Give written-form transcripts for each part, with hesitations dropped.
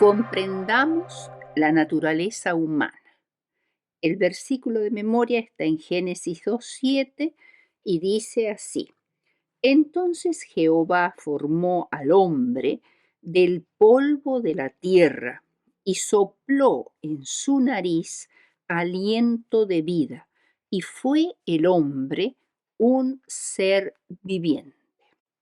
Comprendamos la naturaleza humana. El versículo de memoria está en Génesis 2:7 y dice así: Entonces Jehová formó al hombre del polvo de la tierra y sopló en su nariz aliento de vida, y fue el hombre un ser viviente.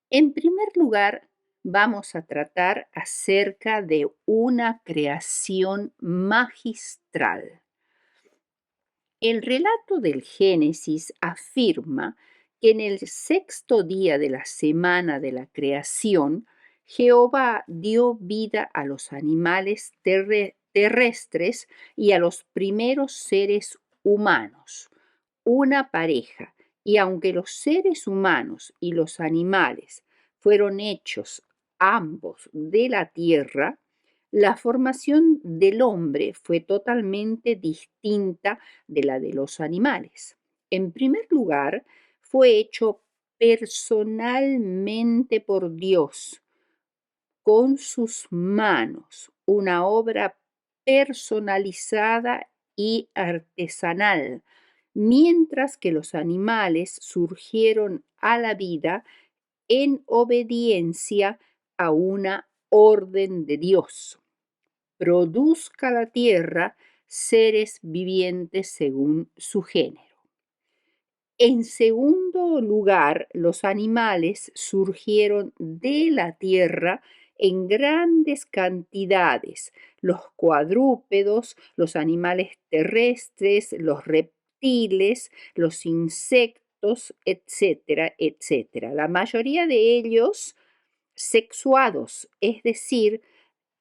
En primer lugar, vamos a tratar acerca de una creación magistral. El relato del Génesis afirma que en el sexto día de la semana de la creación, Jehová dio vida a los animales terrestres y a los primeros seres humanos, una pareja, y aunque los seres humanos y los animales fueron hechos ambos de la tierra, la formación del hombre fue totalmente distinta de la de los animales. En primer lugar, fue hecho personalmente por Dios, con sus manos, una obra personalizada y artesanal, mientras que los animales surgieron a la vida en obediencia a una orden de Dios. Produzca la tierra seres vivientes según su género. En segundo lugar, los animales surgieron de la tierra en grandes cantidades: los cuadrúpedos, los animales terrestres, los reptiles, los insectos, etcétera, etcétera. La mayoría de ellos sexuados, es decir,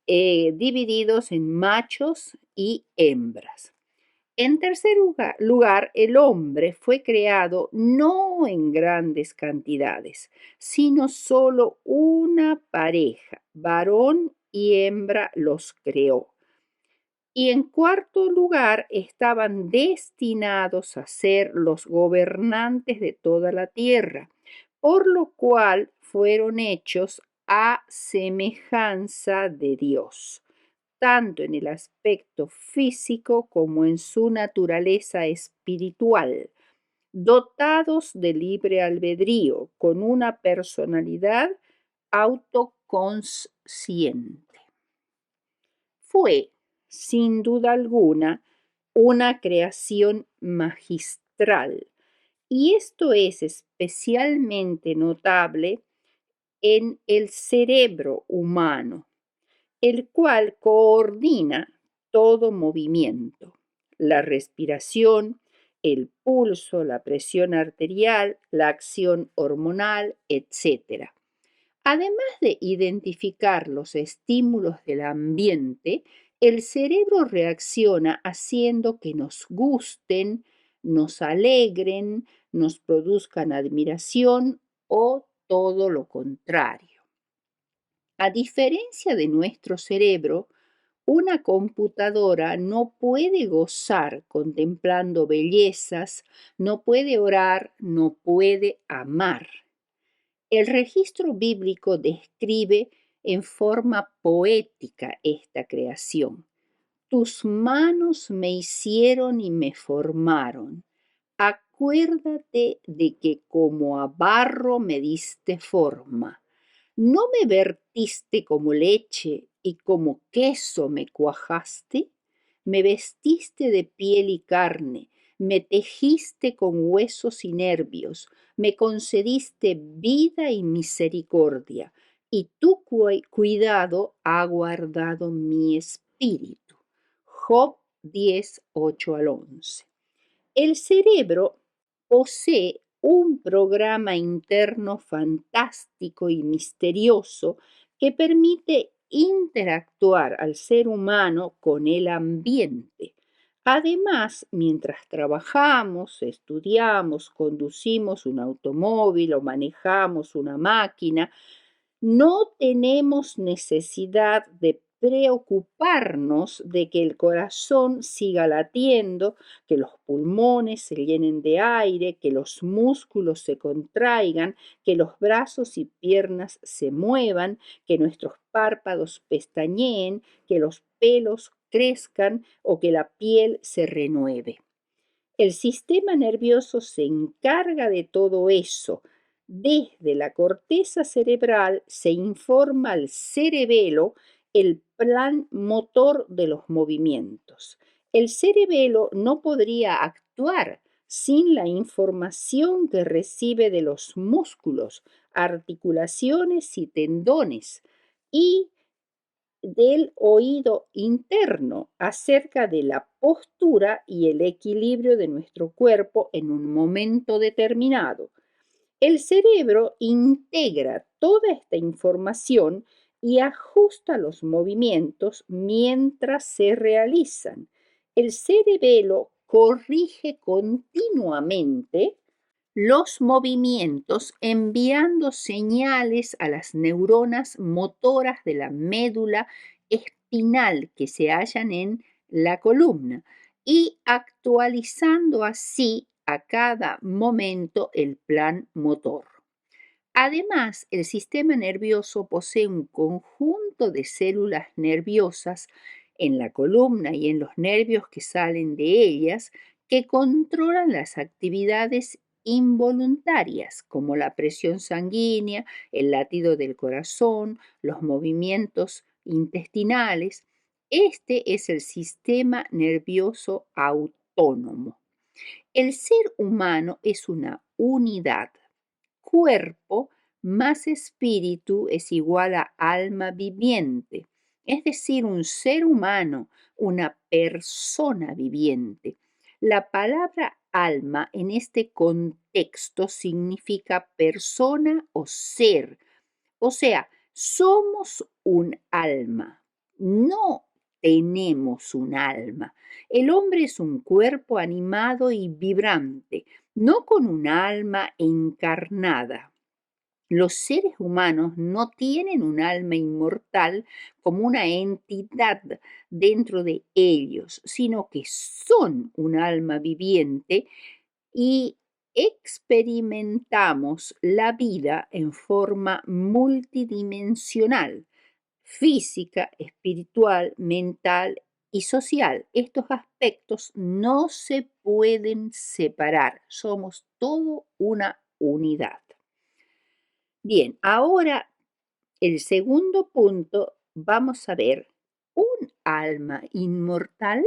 divididos en machos y hembras. En tercer lugar, el hombre fue creado no en grandes cantidades, sino solo una pareja, varón y hembra los creó. Y en cuarto lugar, estaban destinados a ser los gobernantes de toda la tierra, por lo cual fueron hechos a semejanza de Dios, tanto en el aspecto físico como en su naturaleza espiritual, dotados de libre albedrío, con una personalidad autoconsciente. Fue, sin duda alguna, una creación magistral, y esto es especialmente notable en el cerebro humano, el cual coordina todo movimiento: la respiración, el pulso, la presión arterial, la acción hormonal, etc. Además de identificar los estímulos del ambiente, el cerebro reacciona haciendo que nos gusten, nos alegren, nos produzcan admiración o todo lo contrario. A diferencia de nuestro cerebro, una computadora no puede gozar contemplando bellezas, no puede orar, no puede amar. El registro bíblico describe en forma poética esta creación. Tus manos me hicieron y me formaron. Acuérdate de que como a barro me diste forma. ¿No me vertiste como leche y como queso me cuajaste? Me vestiste de piel y carne, me tejiste con huesos y nervios, me concediste vida y misericordia, y tu cuidado ha guardado mi espíritu. Job 10, 8 al 11. El cerebro posee un programa interno fantástico y misterioso que permite interactuar al ser humano con el ambiente. Además, mientras trabajamos, estudiamos, conducimos un automóvil o manejamos una máquina, no tenemos necesidad de preocuparnos de que el corazón siga latiendo, que los pulmones se llenen de aire, que los músculos se contraigan, que los brazos y piernas se muevan, que nuestros párpados pestañeen, que los pelos crezcan o que la piel se renueve. El sistema nervioso se encarga de todo eso. Desde la corteza cerebral se informa al cerebelo el plan motor de los movimientos. El cerebelo no podría actuar sin la información que recibe de los músculos, articulaciones y tendones y del oído interno acerca de la postura y el equilibrio de nuestro cuerpo en un momento determinado. El cerebro integra toda esta información y ajusta los movimientos mientras se realizan. El cerebelo corrige continuamente los movimientos enviando señales a las neuronas motoras de la médula espinal que se hallan en la columna y actualizando así a cada momento el plan motor. Además, el sistema nervioso posee un conjunto de células nerviosas en la columna y en los nervios que salen de ellas que controlan las actividades involuntarias como la presión sanguínea, el latido del corazón, los movimientos intestinales. Este es el sistema nervioso autónomo. El ser humano es una unidad. Cuerpo más espíritu es igual a alma viviente, es decir, un ser humano, una persona viviente. La palabra alma en este contexto significa persona o ser, o sea, somos un alma, no tenemos un alma. El hombre es un cuerpo animado y vibrante, no con un alma encarnada. Los seres humanos no tienen un alma inmortal como una entidad dentro de ellos, sino que son un alma viviente y experimentamos la vida en forma multidimensional, física, espiritual, mental y social. Estos aspectos no se pueden separar, somos todo una unidad. Bien, ahora el segundo punto, vamos a ver un alma inmortal.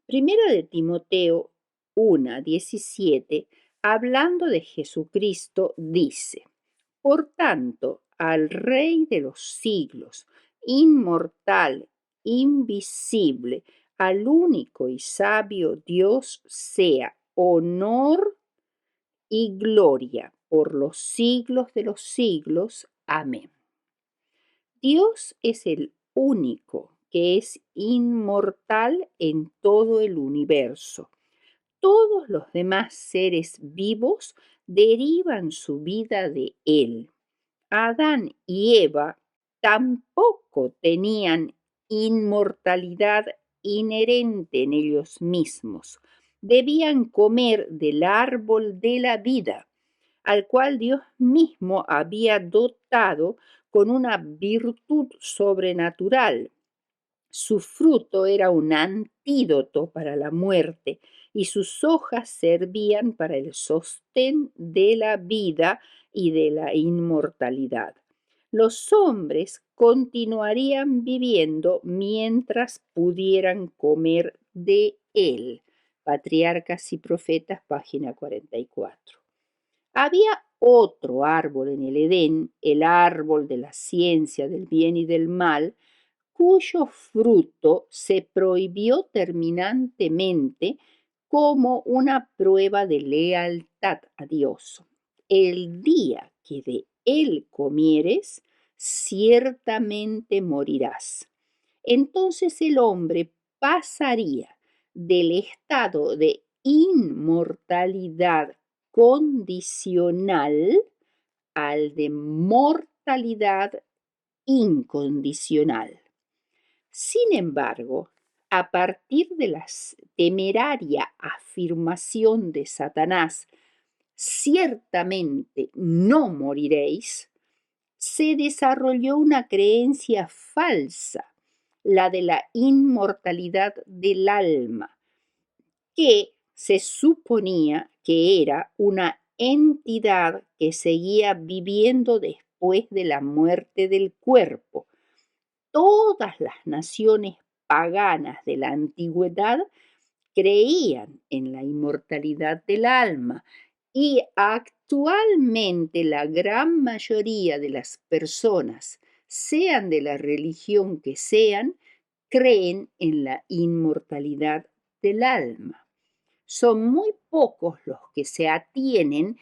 Primera de Timoteo 1:17, hablando de Jesucristo, dice: Por tanto, al Rey de los siglos, inmortal, invisible, al único y sabio Dios, sea honor y gloria por los siglos de los siglos. Amén. Dios es el único que es inmortal en todo el universo. Todos los demás seres vivos derivan su vida de Él. Adán y Eva tampoco tenían inmortalidad inherente en ellos mismos. Debían comer del árbol de la vida, al cual Dios mismo había dotado con una virtud sobrenatural. Su fruto era un antídoto para la muerte y sus hojas servían para el sostén de la vida y de la inmortalidad. Los hombres continuarían viviendo mientras pudieran comer de él. Patriarcas y Profetas, página 44. Había otro árbol en el Edén, el árbol de la ciencia del bien y del mal, cuyo fruto se prohibió terminantemente como una prueba de lealtad a Dios. El día que de él comieres, ciertamente morirás. Entonces el hombre pasaría del estado de inmortalidad condicional al de mortalidad incondicional. Sin embargo, a partir de la temeraria afirmación de Satanás, ciertamente no moriréis, se desarrolló una creencia falsa, la de la inmortalidad del alma, que se suponía que era una entidad que seguía viviendo después de la muerte del cuerpo. Todas las naciones paganas de la antigüedad creían en la inmortalidad del alma y actualmente la gran mayoría de las personas, sean de la religión que sean, creen en la inmortalidad del alma. Son muy pocos los que se atienen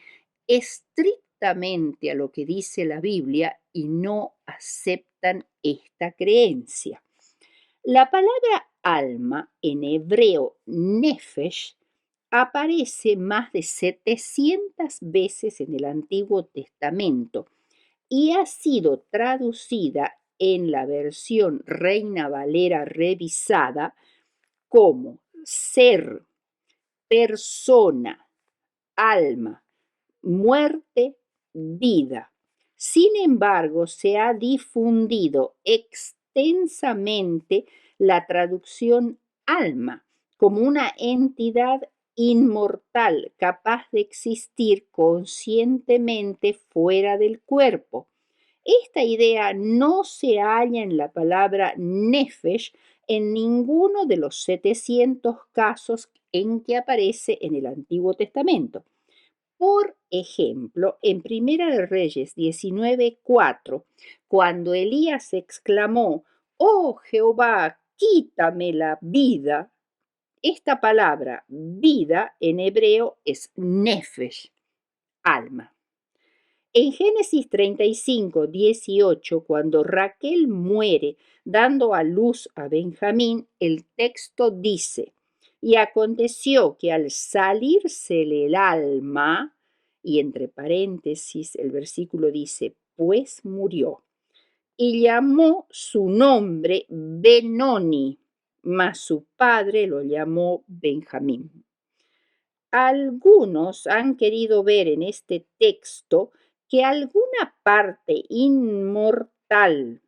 estrictamente a lo que dice la Biblia y no aceptan esta creencia. La palabra alma en hebreo nefesh aparece más de 700 veces en el Antiguo Testamento y ha sido traducida en la versión Reina Valera revisada como ser, persona, alma, muerte, vida. Sin embargo, se ha difundido extensamente la traducción alma como una entidad inmortal capaz de existir conscientemente fuera del cuerpo. Esta idea no se halla en la palabra nefesh en ninguno de los 700 casos en que aparece en el Antiguo Testamento. Por ejemplo, en Primera de Reyes 19:4, cuando Elías exclamó, «Oh Jehová, quítame la vida», esta palabra vida en hebreo es nefesh, alma. En Génesis 35:18, cuando Raquel muere dando a luz a Benjamín, el texto dice, y aconteció que al salírsele el alma, y entre paréntesis el versículo dice, pues murió, y llamó su nombre Benoni, mas su padre lo llamó Benjamín. Algunos han querido ver en este texto que alguna parte inmortal,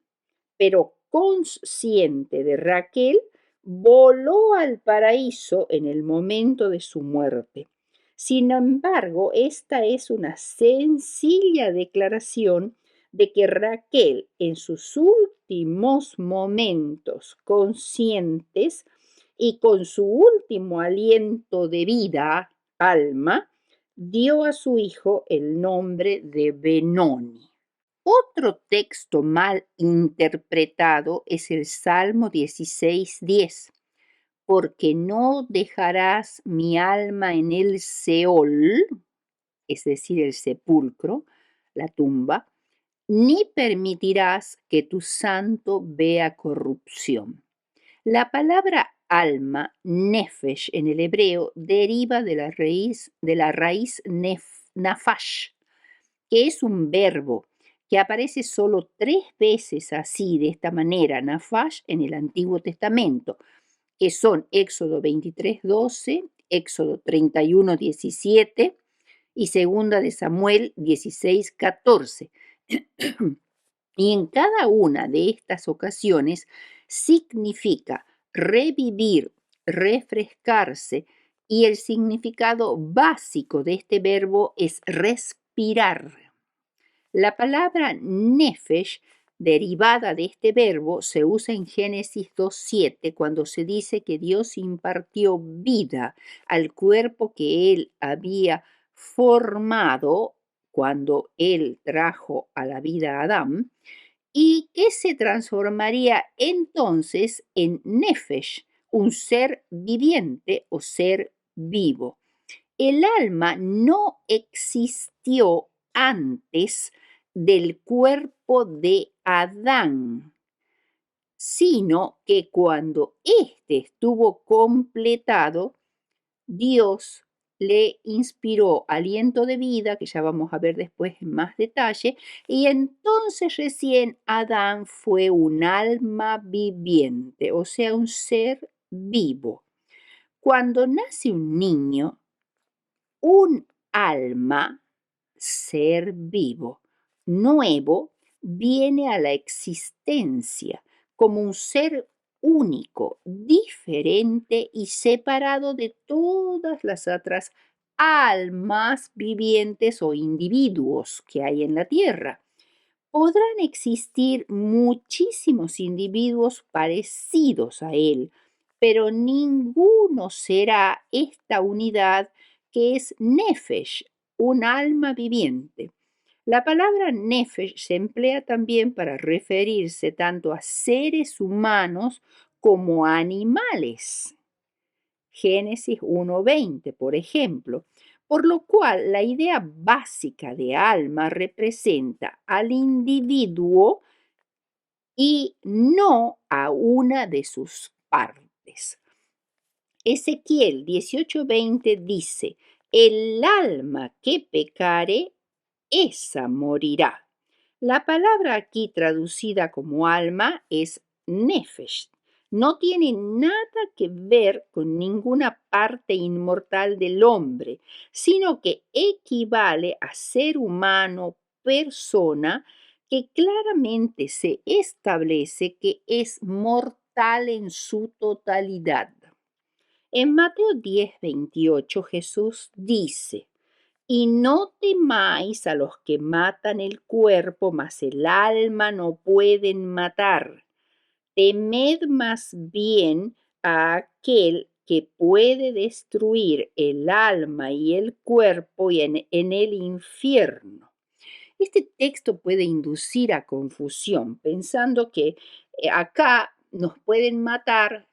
pero consciente de Raquel, voló al paraíso en el momento de su muerte. Sin embargo, esta es una sencilla declaración de que Raquel, en sus últimos momentos conscientes y con su último aliento de vida, alma, dio a su hijo el nombre de Benoni. Otro texto mal interpretado es el Salmo 16:10, porque no dejarás mi alma en el Seol, es decir, el sepulcro, la tumba, ni permitirás que tu santo vea corrupción. La palabra alma, nefesh, en el hebreo, deriva de la raíz nafash, que es un verbo que aparece solo 3 veces así, de esta manera, nafash, en el Antiguo Testamento, que son Éxodo 23:12, Éxodo 31:17 y Segunda de Samuel 16:14. Y en cada una de estas ocasiones significa revivir, refrescarse, y el significado básico de este verbo es respirar. La palabra nefesh, derivada de este verbo, se usa en Génesis 2:7 cuando se dice que Dios impartió vida al cuerpo que Él había formado cuando Él trajo a la vida a Adán, y que se transformaría entonces en nefesh, un ser viviente o ser vivo. El alma no existió antes del cuerpo de Adán, sino que cuando éste estuvo completado, Dios le inspiró aliento de vida, que ya vamos a ver después en más detalle, y entonces recién Adán fue un alma viviente, o sea, un ser vivo. Cuando nace un niño, un alma, ser vivo, nuevo, viene a la existencia como un ser único, diferente y separado de todas las otras almas vivientes o individuos que hay en la Tierra. Podrán existir muchísimos individuos parecidos a él, pero ninguno será esta unidad que es Nefesh, un alma viviente. La palabra Nefesh se emplea también para referirse tanto a seres humanos como a animales. Génesis 1:20, por ejemplo, por lo cual la idea básica de alma representa al individuo y no a una de sus partes. Ezequiel 18:20 dice, el alma que pecare, esa morirá. La palabra aquí traducida como alma es nefesh. No tiene nada que ver con ninguna parte inmortal del hombre, sino que equivale a ser humano, persona, que claramente se establece que es mortal en su totalidad. En Mateo 10:28 Jesús dice, y no temáis a los que matan el cuerpo, mas el alma no pueden matar. Temed más bien a aquel que puede destruir el alma y el cuerpo y en el infierno. Este texto puede inducir a confusión, pensando que acá nos pueden matar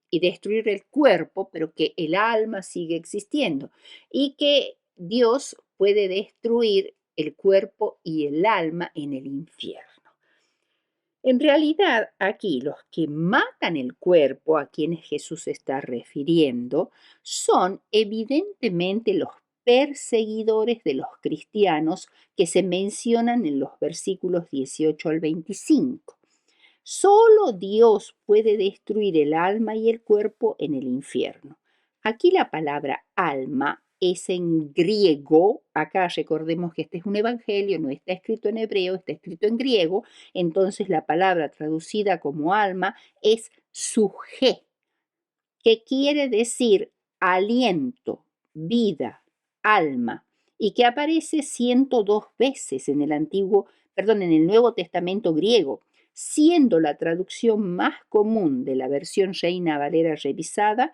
y destruir el cuerpo, pero que el alma sigue existiendo y que Dios puede destruir el cuerpo y el alma en el infierno. En realidad, aquí los que matan el cuerpo a quienes Jesús se está refiriendo son evidentemente los perseguidores de los cristianos que se mencionan en los versículos 18 al 25. Solo Dios puede destruir el alma y el cuerpo en el infierno. Aquí la palabra alma es en griego. Acá recordemos que este es un evangelio, no está escrito en hebreo, está escrito en griego. Entonces la palabra traducida como alma es suje, que quiere decir aliento, vida, alma, y que aparece 102 veces en en el Nuevo Testamento griego, siendo la traducción más común de la versión Reina Valera revisada,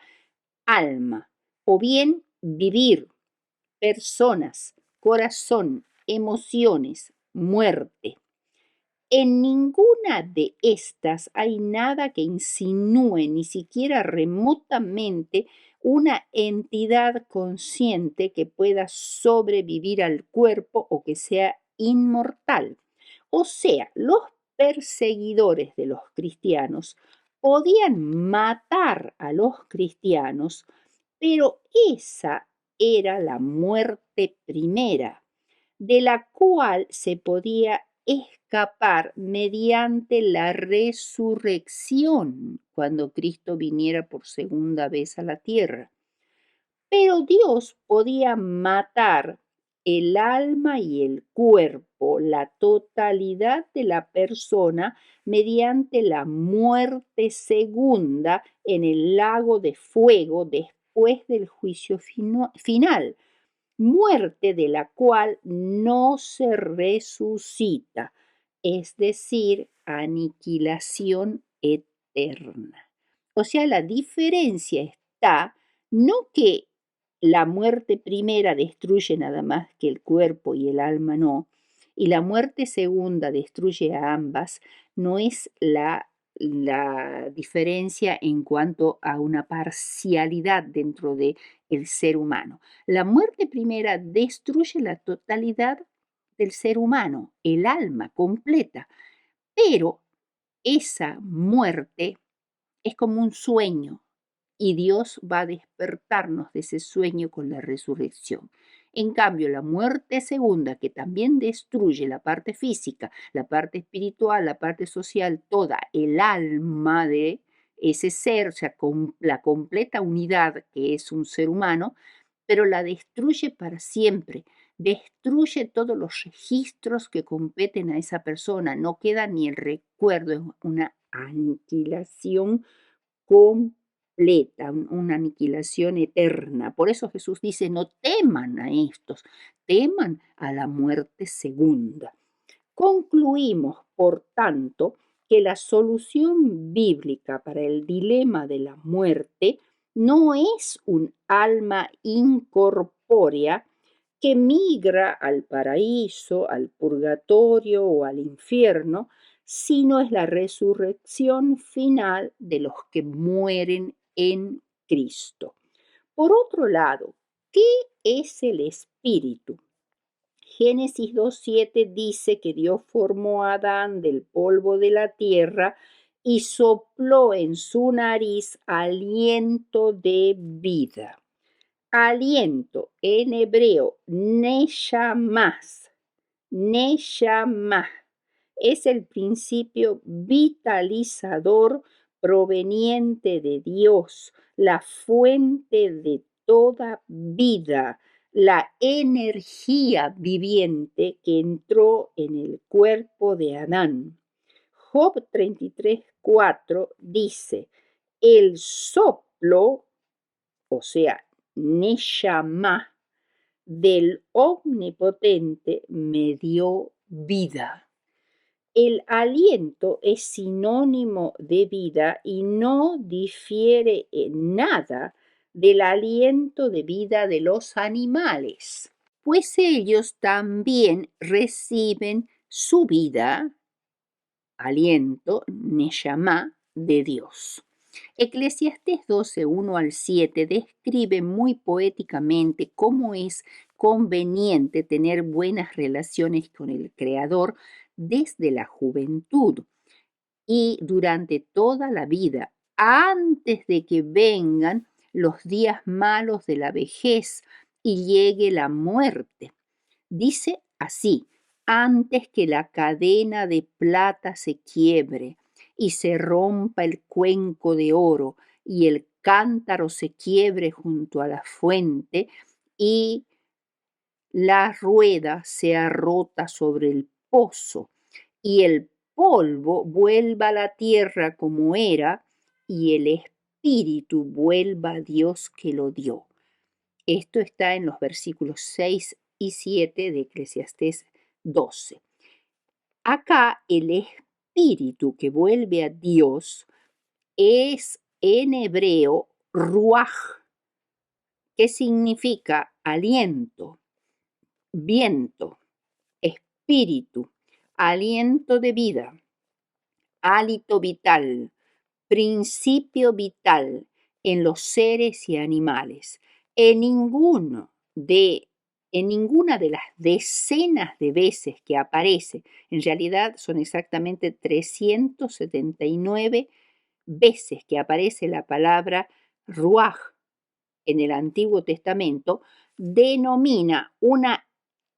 alma, o bien vivir, personas, corazón, emociones, muerte. En ninguna de estas hay nada que insinúe ni siquiera remotamente una entidad consciente que pueda sobrevivir al cuerpo o que sea inmortal. O sea, los perseguidores de los cristianos podían matar a los cristianos, pero esa era la muerte primera, de la cual se podía escapar mediante la resurrección cuando Cristo viniera por segunda vez a la tierra. Pero Dios podía matar el alma y el cuerpo, la totalidad de la persona, mediante la muerte segunda en el lago de fuego después del juicio final, muerte de la cual no se resucita, es decir, aniquilación eterna. O sea, la diferencia está no que la muerte primera destruye nada más que el cuerpo y el alma no, y la muerte segunda destruye a ambas, no es la diferencia en cuanto a una parcialidad dentro del ser humano. La muerte primera destruye la totalidad del ser humano, el alma completa, pero esa muerte es como un sueño, y Dios va a despertarnos de ese sueño con la resurrección. En cambio, la muerte segunda, que también destruye la parte física, la parte espiritual, la parte social, toda el alma de ese ser, o sea, con la completa unidad que es un ser humano, pero la destruye para siempre. Destruye todos los registros que competen a esa persona. No queda ni el recuerdo, es una aniquilación completa, una aniquilación eterna. Por eso Jesús dice, no teman a estos, teman a la muerte segunda. Concluimos, por tanto, que la solución bíblica para el dilema de la muerte no es un alma incorpórea que migra al paraíso, al purgatorio o al infierno, sino es la resurrección final de los que mueren en Cristo. Por otro lado, ¿qué es el espíritu? Génesis 2:7 dice que Dios formó a Adán del polvo de la tierra y sopló en su nariz aliento de vida. Aliento en hebreo, neshamás. Neshama es el principio vitalizador proveniente de Dios, la fuente de toda vida, la energía viviente que entró en el cuerpo de Adán. Job 33:4 dice, el soplo, o sea, Neshama, del Omnipotente me dio vida. El aliento es sinónimo de vida y no difiere en nada del aliento de vida de los animales, pues ellos también reciben su vida, aliento, neshama, de Dios. Eclesiastés 12, 1 al 7 describe muy poéticamente cómo es conveniente tener buenas relaciones con el Creador desde la juventud y durante toda la vida, antes de que vengan los días malos de la vejez y llegue la muerte. Dice así, antes que la cadena de plata se quiebre y se rompa el cuenco de oro y el cántaro se quiebre junto a la fuente y la rueda sea rota sobre el pozo y el polvo vuelva a la tierra como era y el espíritu vuelva a Dios que lo dio. Esto está en los versículos 6 y 7 de Eclesiastés 12. Acá el espíritu que vuelve a Dios es en hebreo ruaj, que significa aliento, viento, espíritu, aliento de vida, hálito vital, principio vital en los seres y animales. En ninguna de las decenas de veces que aparece, en realidad son exactamente 379 veces que aparece la palabra ruaj en el Antiguo Testamento, denomina una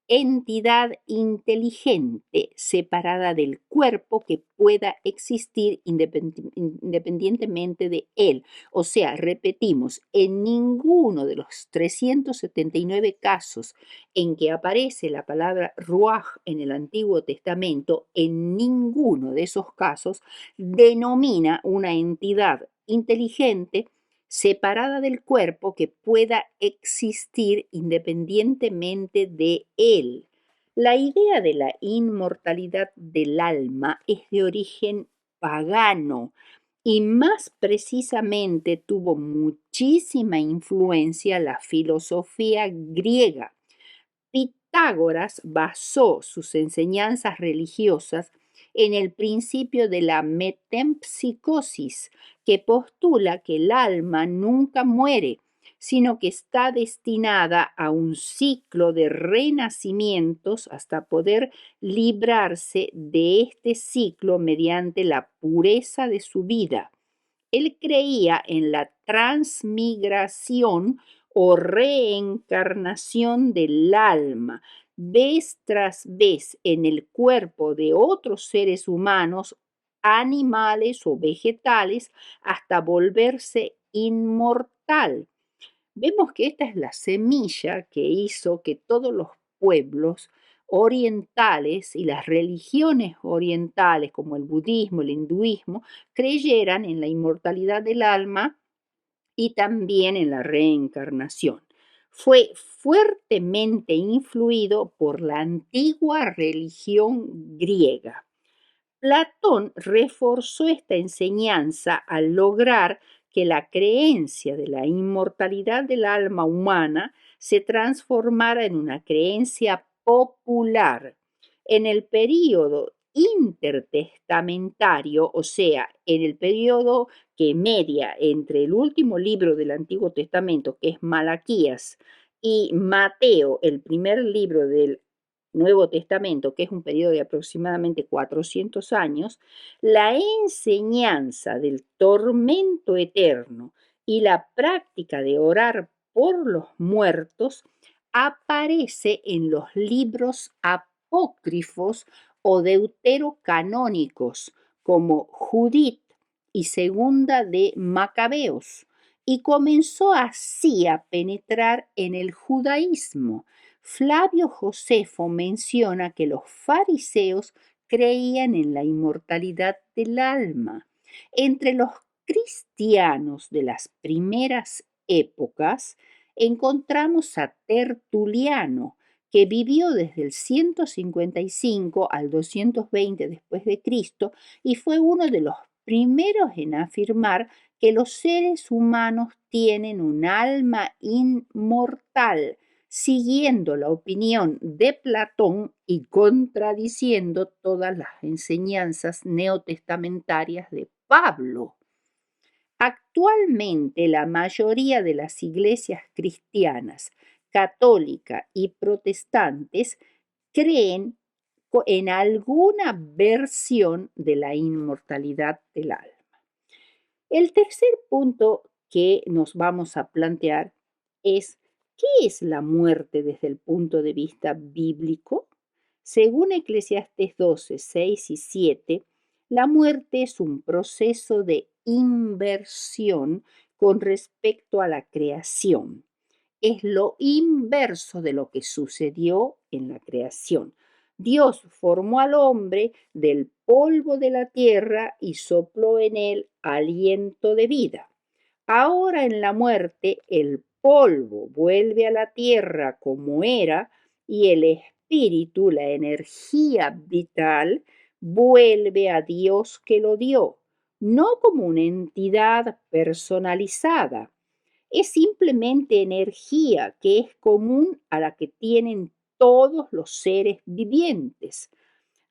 entidad inteligente separada del cuerpo que pueda existir independientemente de él. O sea, repetimos, en ninguno de los 379 casos en que aparece la palabra ruaj en el Antiguo Testamento, en ninguno de esos casos denomina una entidad inteligente separada del cuerpo que pueda existir independientemente de él. La idea de la inmortalidad del alma es de origen pagano y más precisamente tuvo muchísima influencia la filosofía griega. Pitágoras basó sus enseñanzas religiosas en el principio de la metempsicosis, que postula que el alma nunca muere, sino que está destinada a un ciclo de renacimientos hasta poder librarse de este ciclo mediante la pureza de su vida. Él creía en la transmigración o reencarnación del alma vez tras vez en el cuerpo de otros seres humanos, animales o vegetales, hasta volverse inmortal. Vemos que esta es la semilla que hizo que todos los pueblos orientales y las religiones orientales como el budismo, el hinduismo, creyeran en la inmortalidad del alma y también en la reencarnación. Fue fuertemente influido por la antigua religión griega. Platón reforzó esta enseñanza al lograr que la creencia de la inmortalidad del alma humana se transformara en una creencia popular. En el período intertestamentario, o sea, en el período que media entre el último libro del Antiguo Testamento, que es Malaquías, y Mateo, el primer libro del Nuevo Testamento, que es un periodo de aproximadamente 400 años, la enseñanza del tormento eterno y la práctica de orar por los muertos aparece en los libros apócrifos o deuterocanónicos como Judith y Segunda de Macabeos, y comenzó así a penetrar en el judaísmo. Flavio Josefo menciona que los fariseos creían en la inmortalidad del alma. Entre los cristianos de las primeras épocas encontramos a Tertuliano, que vivió desde el 155 al 220 después de Cristo y fue uno de los primeros en afirmar que los seres humanos tienen un alma inmortal, siguiendo la opinión de Platón y contradiciendo todas las enseñanzas neotestamentarias de Pablo. Actualmente la mayoría de las iglesias cristianas, católicas y protestantes creen en alguna versión de la inmortalidad del alma. El tercer punto que nos vamos a plantear es: ¿qué es la muerte desde el punto de vista bíblico? Según Eclesiastés 12, 6 y 7, la muerte es un proceso de inversión con respecto a la creación. Es lo inverso de lo que sucedió en la creación. Dios formó al hombre del polvo de la tierra y sopló en él aliento de vida. Ahora en la muerte el polvo vuelve a la tierra como era y el espíritu, la energía vital, vuelve a Dios que lo dio, no como una entidad personalizada. Es simplemente energía que es común a la que tienen todos los seres vivientes.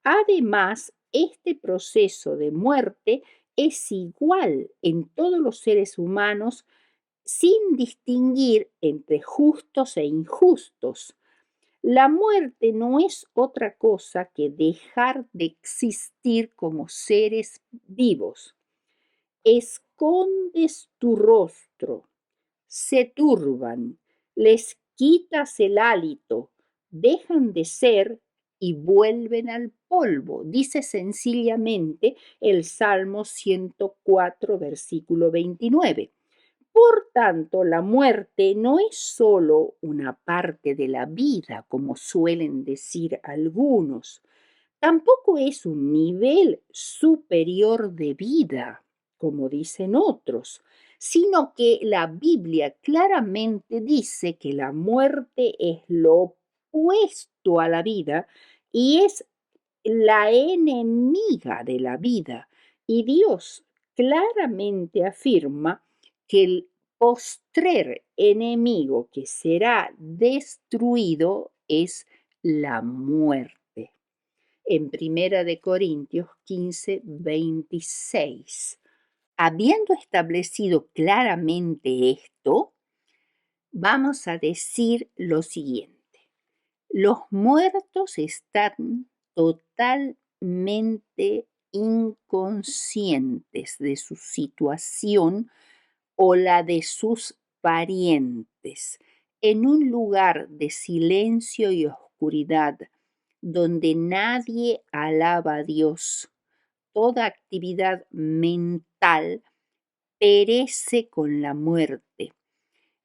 Además, este proceso de muerte es igual en todos los seres humanos sin distinguir entre justos e injustos. La muerte no es otra cosa que dejar de existir como seres vivos. Escondes tu rostro, se turban, les quitas el hálito, dejan de ser y vuelven al polvo, dice sencillamente el Salmo 104, versículo 29. Por tanto, la muerte no es solo una parte de la vida, como suelen decir algunos. Tampoco es un nivel superior de vida, como dicen otros, sino que la Biblia claramente dice que la muerte es lo opuesto a la vida y es la enemiga de la vida. Y Dios claramente afirma que el postrer enemigo que será destruido es la muerte. En Primera de Corintios 15, 26. Habiendo establecido claramente esto, vamos a decir lo siguiente: los muertos están totalmente inconscientes de su situación o la de sus parientes, en un lugar de silencio y oscuridad, donde nadie alaba a Dios. Toda actividad mental perece con la muerte.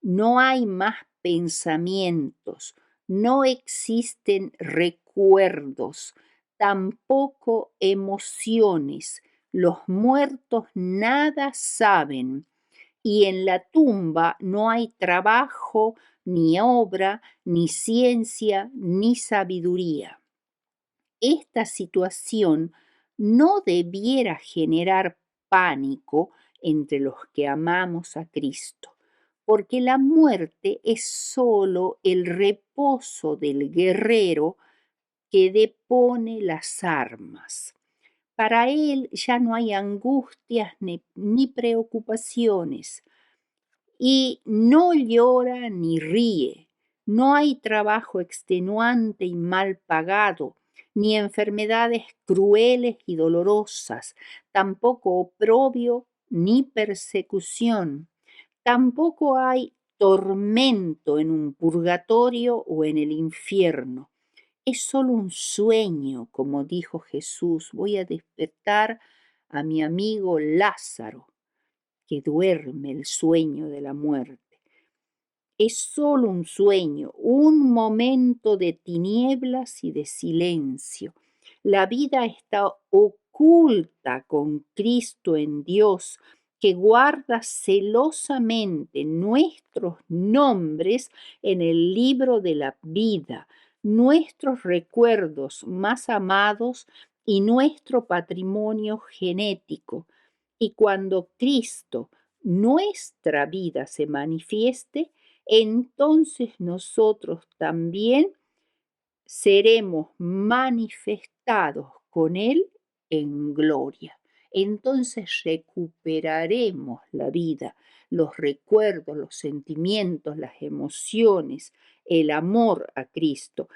No hay más pensamientos, no existen recuerdos, tampoco emociones. Los muertos nada saben y en la tumba no hay trabajo, ni obra, ni ciencia, ni sabiduría. Esta situación no debiera generar pánico entre los que amamos a Cristo, porque la muerte es solo el reposo del guerrero que depone las armas. Para él ya no hay angustias ni preocupaciones y no llora ni ríe. No hay trabajo extenuante y mal pagado, ni enfermedades crueles y dolorosas, tampoco oprobio ni persecución. Tampoco hay tormento en un purgatorio o en el infierno. Es solo un sueño, como dijo Jesús. Voy a despertar a mi amigo Lázaro, que duerme el sueño de la muerte. Es solo un sueño, un momento de tinieblas y de silencio. La vida está oculta con Cristo en Dios, que guarda celosamente nuestros nombres en el libro de la vida, nuestros recuerdos más amados y nuestro patrimonio genético. Y cuando Cristo, nuestra vida, se manifieste, entonces nosotros también seremos manifestados con Él en gloria. Entonces recuperaremos la vida, los recuerdos, los sentimientos, las emociones, el amor a Cristo.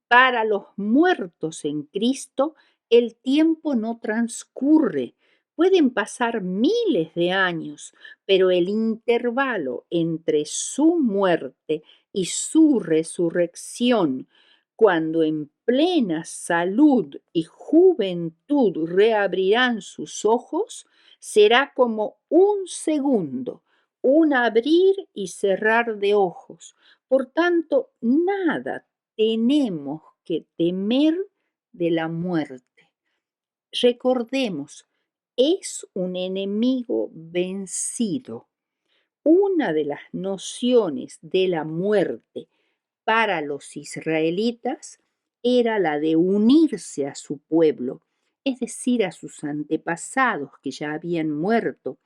Para los muertos en Cristo, el tiempo no transcurre. Pueden pasar miles de años, pero el intervalo entre su muerte y su resurrección, cuando en plena salud y juventud reabrirán sus ojos, será como un segundo, un abrir y cerrar de ojos. Por tanto, nada tenemos que temer de la muerte. Recordemos, es un enemigo vencido. Una de las nociones de la muerte para los israelitas era la de unirse a su pueblo, es decir, a sus antepasados que ya habían muerto,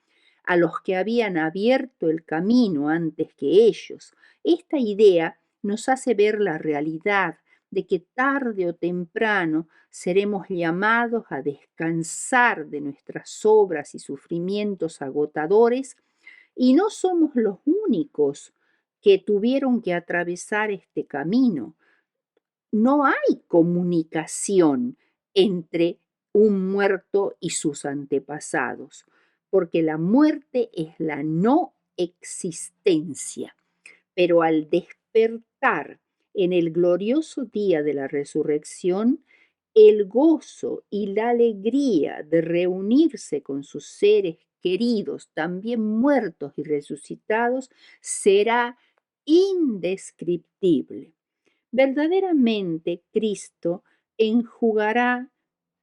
a los que habían abierto el camino antes que ellos. Esta idea nos hace ver la realidad de que tarde o temprano seremos llamados a descansar de nuestras obras y sufrimientos agotadores, y no somos los únicos que tuvieron que atravesar este camino. No hay comunicación entre un muerto y sus antepasados, porque la muerte es la no existencia. Pero al despertar en el glorioso día de la resurrección, el gozo y la alegría de reunirse con sus seres queridos, también muertos y resucitados, será indescriptible. Verdaderamente Cristo enjugará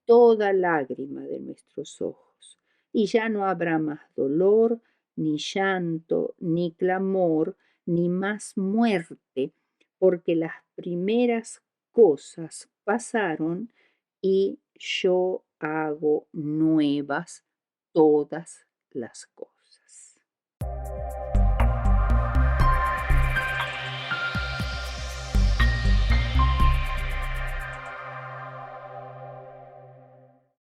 toda lágrima de nuestros ojos y ya no habrá más dolor, ni llanto, ni clamor, ni más muerte, porque las primeras cosas pasaron y yo hago nuevas todas las cosas.